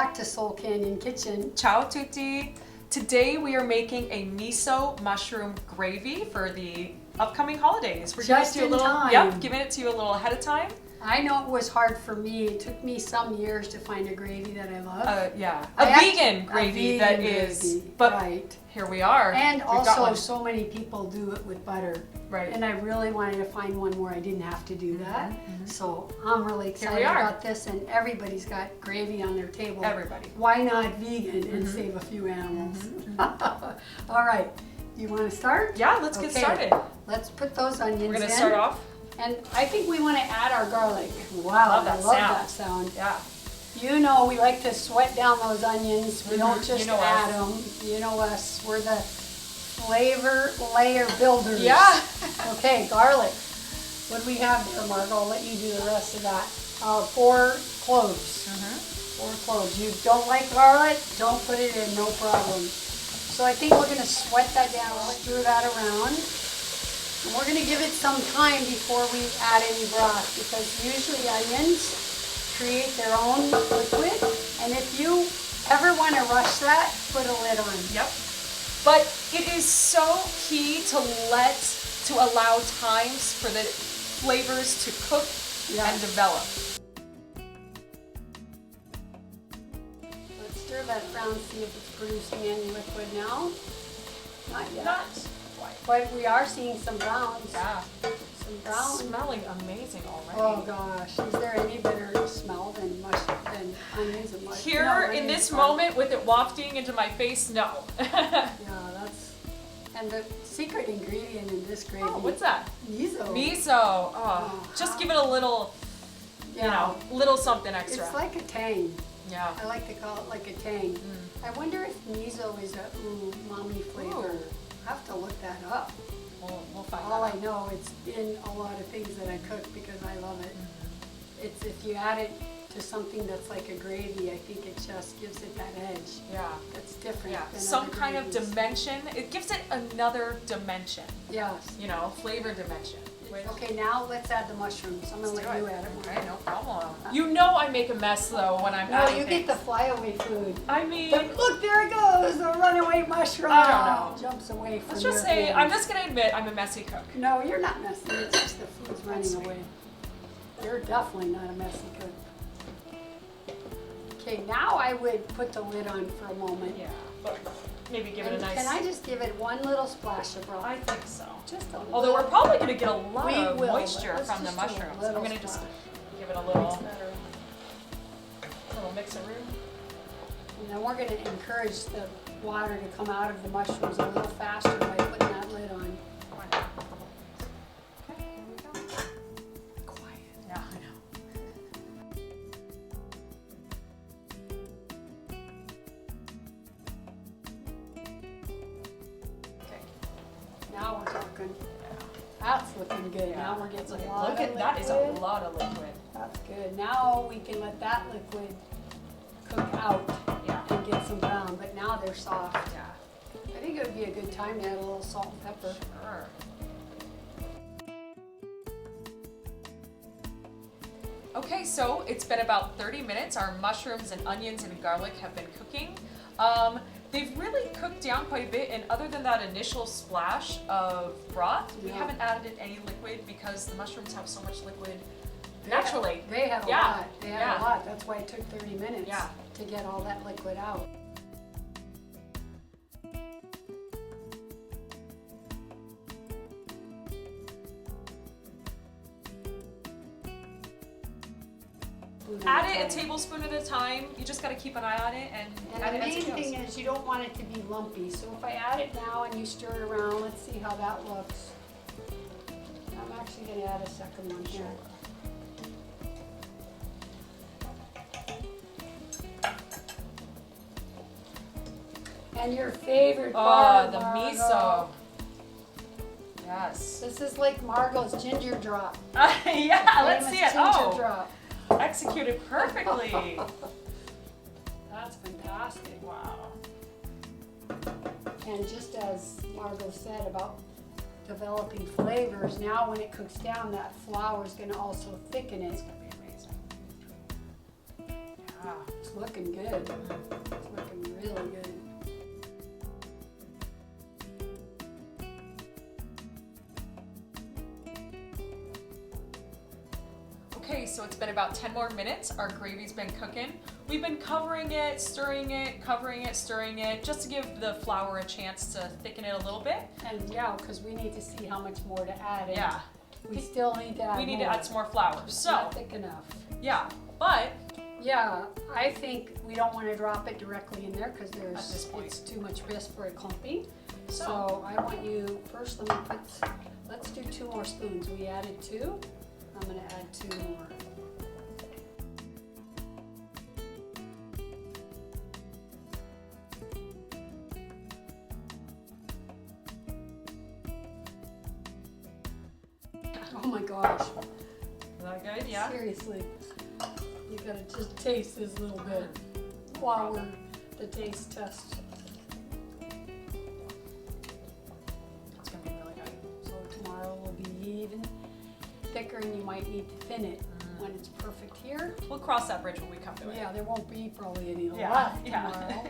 back to Soul Canyon Kitchen. Ciao tutti! Today we are making a miso mushroom gravy for the upcoming holidays. We're Just giving it to you in a little, time. Yep, giving it to you a little ahead of time. I know it was hard for me. It took me some years to find a gravy that I love. Yeah, a vegan gravy that is. Gravy, but right. Here we are. And We've got also, one. so many people do it with butter. Right. And I really wanted to find one where I didn't have to do that. So I'm really excited are. about this, and everybody's got gravy on their table. Everybody. Why not vegan and save a few animals? All right. You want to start? Yeah, let's get started. Let's put those onions in. We're going to start off. And I think we want to add our garlic. Wow, Love I that love sound. that sound. Yeah. You know we like to sweat down those onions. We don't just You know add us. them. You know us. We're the flavor layer builders. Yeah. Okay, garlic. What do we have there, Margo? I'll let you do the rest of that. 4 cloves. 4 cloves. You don't like garlic? Don't put it in, no problem. So I think we're going to sweat that down. Stir that around. And we're going to give it some time before we add any broth, because usually onions create their own liquid. And if you ever want to rush that, put a lid on. Yep. But it is so key to allow times for the flavors to cook and develop. Let's stir that around, see if it's producing any liquid now. Not yet. Not quite. But we are seeing some browns. Yeah. Some browns. Smelling amazing already. Oh gosh, is there any better smell than onions and mushrooms? Here in this moment with it wafting into my face, no. Yeah, and the secret ingredient in this gravy. Oh, what's that? Miso. Miso. Oh, just give it a little, little something extra. It's like a tang. Yeah. I like to call it like a tang. I wonder if miso is a umami flavor. Ooh. I have to look that up. We'll find All out. I know, it's in a lot of things that I cook because I love it. It's if you add it to something that's like a gravy, I think it just gives it that edge. Yeah. That's different. Yeah. Than Some other kind of gravies. dimension. It gives it another dimension. Yes. You know, flavor dimension. Okay, now let's add the mushrooms. I'm gonna let you add it. Okay, no problem. You know I make a mess though when I'm No, adding you things. get the flyaway food. I mean, Look, there it goes, the runaway mushroom. I don't know. Jumps away from let's just your say, hands. I'm just going to admit I'm a messy cook. No, you're not messy. It's just the food's running sweet. away. You're definitely not a messy cook. Okay, now I would put the lid on for a moment. Yeah, but maybe give it a And nice... Can I just give it one little splash of broth? I think so. Just a Although we're probably going to get a lot We of will, moisture but let's from the just do a mushrooms. I'm little going to just splash. give it a little better. mix-a-roo. And then we're going to encourage the water to come out of the mushrooms a little faster by putting that lid on. Okay, here we go. Quiet. Yeah, I know. Okay. Now we're talking. That's looking good. Now we're getting a lot Look of at that is a liquid. lot of liquid. That's good. Now we can let that liquid cook out and get some brown, but now they're soft. Yeah. I think it would be a good time to add a little salt and pepper. Sure. Okay, so it's been about 30 minutes. Our mushrooms and onions and garlic have been cooking. They've really cooked down quite a bit, and other than that initial splash of broth, we haven't added any liquid because the mushrooms have so much liquid naturally. They have a Yeah. lot. They have Yeah. a lot. That's why it took 30 minutes Yeah. to get all that liquid out. Add it a tablespoon at a time. You just got to keep an eye on it and And add the it as main it goes. thing is you don't want it to be lumpy. So if I add it now and you stir it around, let's see how that looks. I'm actually going to add a second one here. And your favorite part, the Margo. miso. Yes. This is like Margo's ginger drop. Yeah, let's see it. Famous ginger Oh, drop. executed perfectly. That's fantastic. Wow. And just as Margo said about developing flavors, now when it cooks down, that flour is going to also thicken it. It's gonna be amazing. Yeah. It's looking looking good. It's looking really good. Okay, so it's been about 10 more minutes. Our gravy's been cooking. We've been covering it, stirring it, covering it, stirring it, just to give the flour a chance to thicken it a little bit. And yeah, because we need to see how much more to add. Yeah. We still need to add more. We need to add some more flour. So, not thick enough. yeah, but yeah, I think we don't want to drop it directly in there because At this point. it's too much risk for it clumping. So- So I want you, first let's do 2 more spoons. We added 2. I'm going to add 2 more. Oh my gosh. is that good? Yeah. Seriously. You gotta just taste this little bit while we're the taste test. It's gonna be really good. So tomorrow will be even thicker and you might need to thin it when it's perfect here. We'll cross that bridge when we come to it. Yeah, there won't be probably any Yeah, left yeah. tomorrow.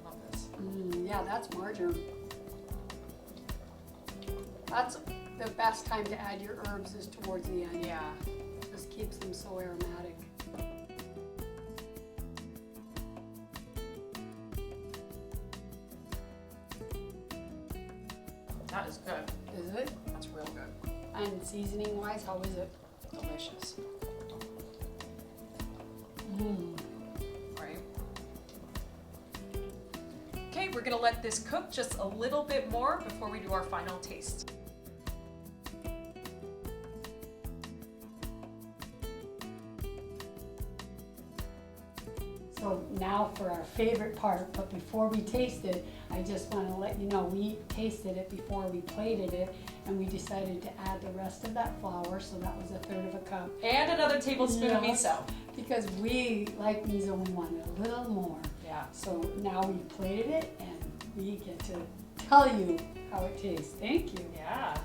Love this. Yeah, that's marjoram. That's the best time to add your herbs is towards the end. Yeah. Just keeps them so aromatic. That is good. Is it? That's real good. And seasoning wise, how is it? Delicious. Right? Okay, we're gonna let this cook just a little bit more before we do our final taste. So now for our favorite part, but before we taste it, I just want to let you know we tasted it before we plated it, and we decided to add the rest of that flour, so that was 1/3 of a cup. And another tablespoon of Yes. miso. Because we like miso, we wanted a little more. Yeah. So now we plated it, and we get to tell you how it tastes. Thank you. Yeah.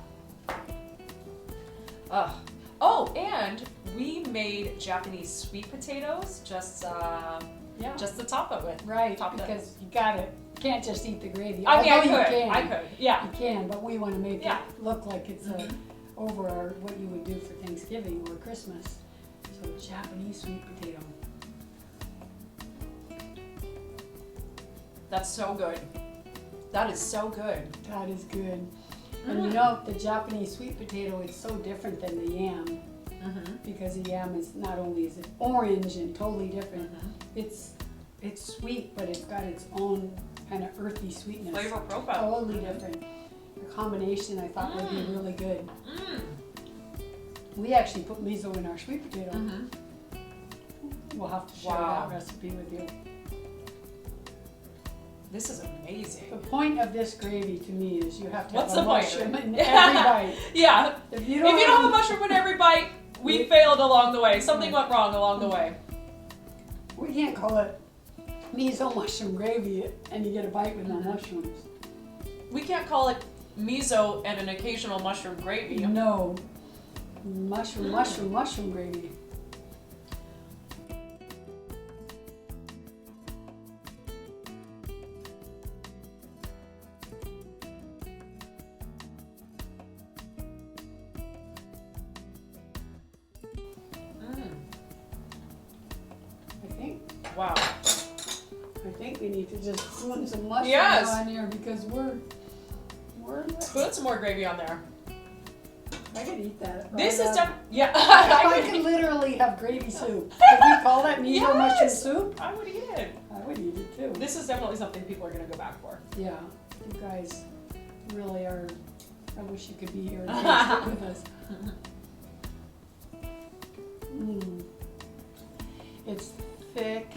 Oh, and we made Japanese sweet potatoes just to top it with. Right, Top it. because you can't just eat the gravy. I mean, I Although could. you can. I could. Yeah. You can, but we want to make Yeah. it look like it's over what you would do for Thanksgiving or Christmas. So Japanese sweet potato. That's so good. That is so good. That is good. And you know, the Japanese sweet potato is so different than the yam, because the yam is not only is it orange and totally different, it's sweet, but it's got its own kind of earthy sweetness. Flavor profile. Totally different. The combination I thought would be really good. We actually put miso in our sweet potato. We'll have to share Wow. that recipe with you. This is amazing. The point of this gravy to me is you have to What's have a the point? mushroom in every bite. Yeah. If you If don't you don't have a mushroom in every bite, we failed along the way. Something went wrong along the way. we can't call it miso mushroom gravy and you get a bite with no mushrooms. We can't call it miso and an occasional mushroom gravy. No. Mushroom gravy. Wow. I think we need to just put some mushrooms Yes. on here because we're Put some more gravy on there. I could eat that. This right is up. yeah. I could literally have gravy soup. Could we call that miso Yes. mushroom soup? I would eat it. I would eat it too. This is definitely something people are gonna go back for. Yeah, you guys really are. I wish you could be here and taste it with us. It's thick,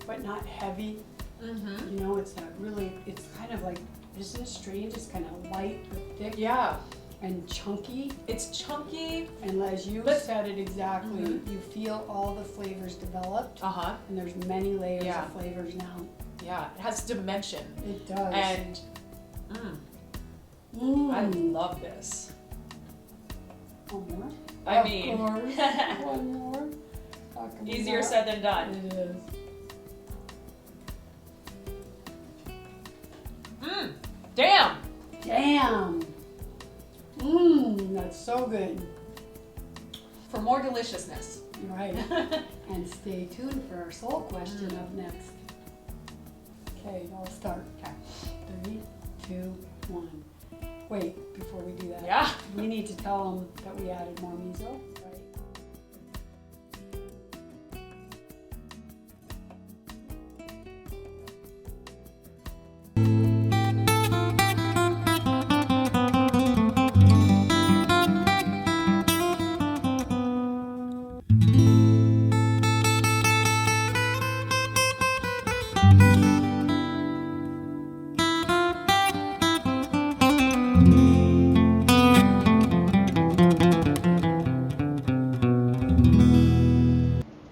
but not heavy. You know, it's not really. It's kind of like, isn't it strange? It's kind of light but thick. Yeah. And chunky. It's chunky. And as you said it exactly, you feel all the flavors developed. And there's many layers of flavors now. Yeah. It has dimension. It does. And I love this. One more. I mean, of course. One more. Easier said than done. It is. Damn. Damn. That's so good. For more deliciousness. Right. And stay tuned for our soul question up next. Okay, I'll start. Okay. 3, 2, 1. Wait, before we do that. Yeah. We need to tell them that we added more miso, right?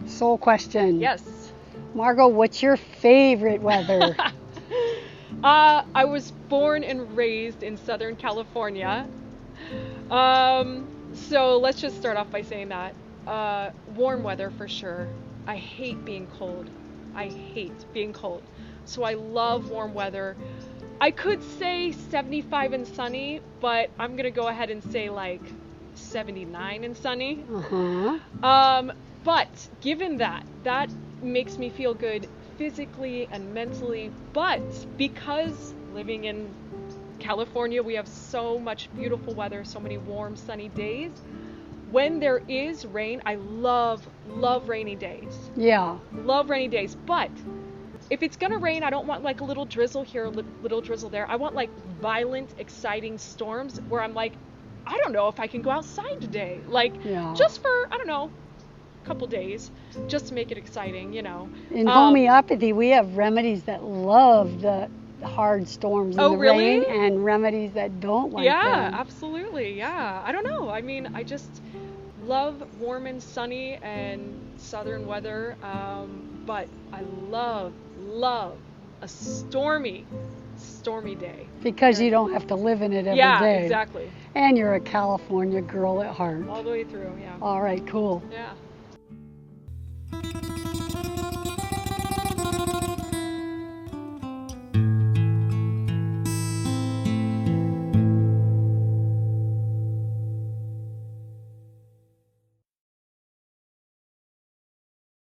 Soul question. Yes. Margo, what's your favorite weather? I was born and raised in Southern California. So let's just start off by saying that. Warm weather for sure. I hate being cold. So I love warm weather. I could say 75 and sunny, but I'm going to go ahead and say like 79 and sunny. But given that makes me feel good physically and mentally. But because living in California, we have so much beautiful weather, so many warm, sunny days. When there is rain, I love rainy days. Yeah. Love rainy days. But if it's gonna rain, I don't want like a little drizzle here, a little drizzle there. I want like violent, exciting storms where I'm like, I don't know if I can go outside today. Like, just for, I don't know, couple days, just to make it exciting, you know. In homeopathy, we have remedies that love the hard storms and the rain, and remedies that don't like them. Yeah, absolutely. Yeah, I don't know. I mean, I just love warm and sunny and southern weather, but I love a stormy day. Because you don't have to live in it every day. Yeah, exactly. And you're a California girl at heart. All the way through, yeah. All right, cool. Yeah.